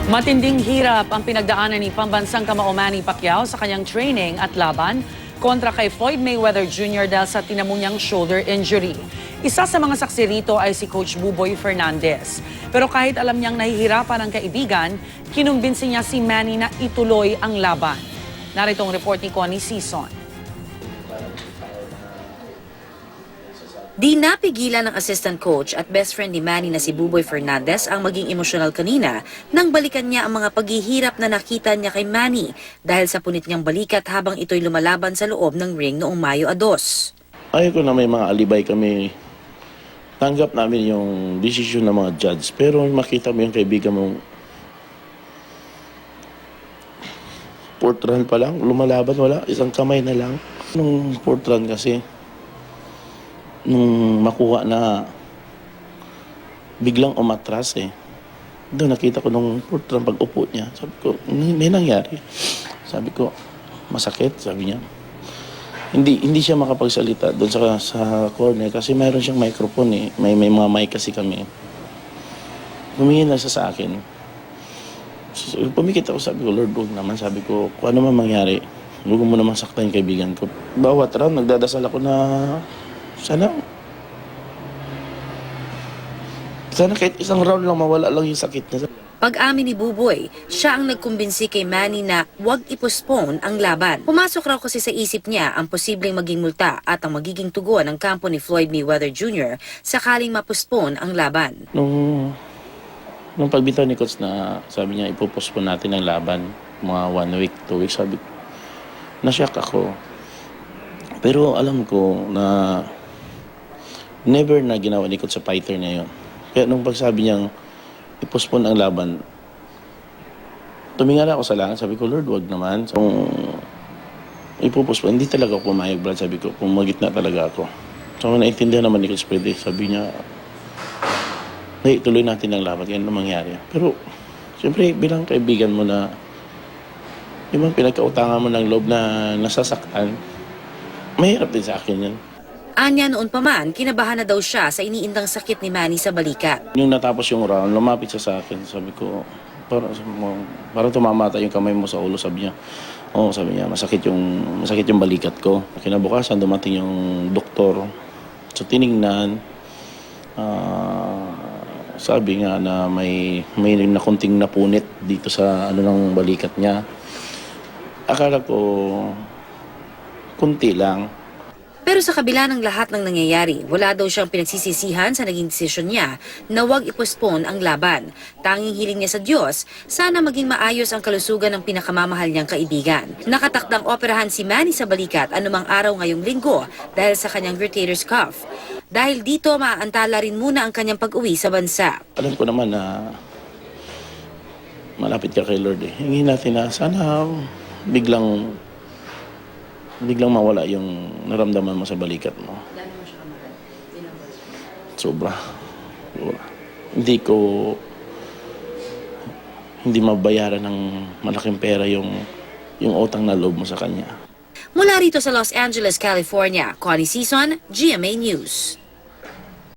Matinding hirap ang pinagdaanan ni pambansang kamao Manny Pacquiao sa kanyang training at laban kontra kay Floyd Mayweather Jr. dahil sa tinamu niyang shoulder injury. Isa sa mga saksi rito ay si Coach Buboy Fernandez. Pero kahit alam niyang nahihirapan ang kaibigan, kinumbinsi niya si Manny na ituloy ang laban. Narito ang report ni Connie Sison. Di napigilan ng assistant coach at best friend ni Manny na si Buboy Fernandez ang maging emosyonal kanina nang balikan niya ang mga paghihirap na nakita niya kay Manny dahil sa punit niyang balikat habang ito'y lumalaban sa loob ng ring noong Mayo 2. Ayaw ko na may mga alibay kami. Tanggap namin yung desisyon ng mga judge. Pero makita mo yung kaibigan mong fourth round pa lang, lumalaban, wala. Isang kamay na lang. Nung fourth round kasi, nung makuha na biglang umatras doon nakita ko nung fourth round pag-upo niya. Sabi ko, may nangyari. Sabi ko, masakit, sabi niya. Hindi siya makapagsalita doon sa corner kasi mayroon siyang microphone May mga mic kasi kami. Humingi na siya sa akin. Pumikit ako, sabi ko, Lord, huwag naman. Sabi ko, kung ano man mangyari, huwag mo naman saktan yung kaibigan ko. Bawat round, nagdadasal ako na sana kahit isang round lang mawala lang yung sakit niya. Pag-amin ni Buboy, siya ang nagkumbinsi kay Manny na huwag ipostpone ang laban. Pumasok raw kasi sa isip niya ang posibleng maging multa at ang magiging tugon ng kampo ni Floyd Mayweather Jr. sakaling mapostpone ang laban. Nung pagbitaw ni Coach na sabi niya ipopostpone natin ang laban, mga 1 week, 2 weeks, sabi ko, na-shock ako. Pero alam ko na never na ginawa ni Coach sa fighter niya yun. Kaya nung pagsabi niyang i-postpone ang laban, tumingala ako sa langit. Sabi ko, Lord, wag naman. Kung ipopostpone, hindi talaga ako pumayag, Brad. Sabi ko, pumagitna talaga ako. So, naintindihan naman ni Coach Pwede. Sabi niya, hey, tuloy natin ang laban. Yan ang mangyari. Pero, siyempre, bilang kaibigan mo na yung pinagkautangan mo ng loob na nasasaktan, mahirap din sa akin yan. Anya noon pa man, kinabahan na daw siya sa iniindang sakit ni Manny sa balikat. Yung natapos yung round, lumapit siya sa akin. Sabi ko, parang tumamata yung kamay mo sa ulo. Sabi niya, sabi niya, masakit yung balikat ko. Kinabukasan, dumating yung doktor. So, tiningnan. Sabi nga na may nakunting napunit dito sa ng balikat niya. Akala ko, kunti lang. Pero sa kabila ng lahat ng nangyayari, wala daw siyang pinagsisisihan sa naging desisyon niya na huwag ipostpone ang laban. Tanging hiling niya sa Diyos, sana maging maayos ang kalusugan ng pinakamamahal niyang kaibigan. Nakatakdang operahan si Manny sa balikat anumang araw ngayong linggo dahil sa kanyang rotator's cuff. Dahil dito, maaantala rin muna ang kanyang pag-uwi sa bansa. Alam ko naman na malapit ka kay Lord. Hingin natin na sana biglang mawala yung naramdaman mo sa balikat mo. Sobra. Hindi mabayaran ng malaking pera yung utang na loob mo sa kanya. Mula rito sa Los Angeles, California, Connie Sison, GMA News.